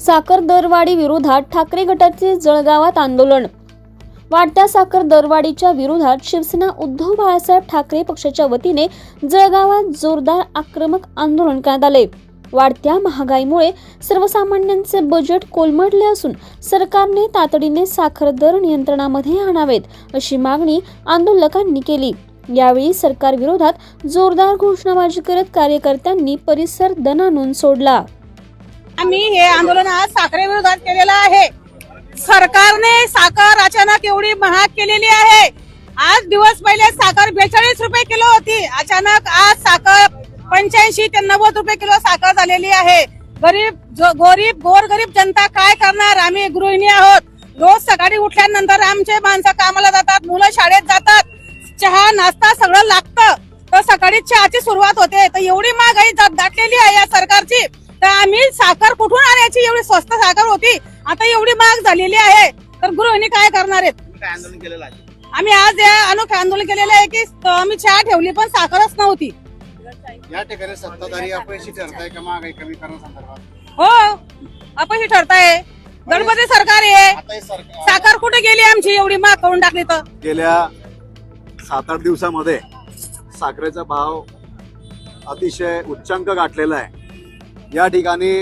साखर दरवाढी विरोधात ठाकरे गटाचे जळगावात आंदोलन। वाढत्या साखर दरवाढीच्या विरोधात शिवसेना उद्धव बाळासाहेब ठाकरे पक्षाच्या वतीने जळगावात जोरदार आक्रमक आंदोलन करण्यात आले। वाढत्या महागाईमुळे सर्वसामान्यांचे बजेट कोलमडले असून सरकारने तातडीने साखर दर नियंत्रणामध्ये आणावेत अशी मागणी आंदोलकांनी केली। यावेळी सरकार विरोधात जोरदार घोषणाबाजी करत कार्यकर्त्यांनी परिसर दणाणून सोडला। आम्ही हे आंदोलन आज साखरे विरोधात केलेलं आहे। सरकारने साखर अचानक एवढी महाग केलेली आहे। आज दिवस पहिले साखर 42 रुपये किलो होती, अचानक आज साखर 85 ते 90 रुपये किलो साखर झालेली आहे। गोरगरीब जनता काय करणार? आम्ही गृहिणी आहोत। रोज सकाळी उठल्यानंतर आमचे माणसं कामाला जातात, मुलं शाळेत जातात, चहा नाश्ता सगळं लागतं, तर सकाळी चहाची सुरुवात होते। तर एवढी महागाई दाटलेली आहे या सरकारची, तर आम्ही साखर कुठून आणायची? एवढी स्वस्त साखर होती, आता एवढी महाग झालेली आहे, तर गृहिणी काय करणार आहेत? काय आंदोलन केलेलं आहे? आम्ही आज या अनोखे आंदोलन केलेलं आहे की आम्ही चहा ठेवली पण साखरच नव्हती। या ठिकाणी सत्ताधारी अपयशी ठरताय का महागाई कमी करण्यासंदर्भात? हो, अपयशी ठरताय। गणपती सरकार आहे, आता हे सरकार साखर कुठे गेली आमची? एवढी महाग करून टाकली तर गेल्या 7-8 दिवसामध्ये साखरेचा भाव अतिशय उच्चांक गाठलेला आहे। या ठिकाणी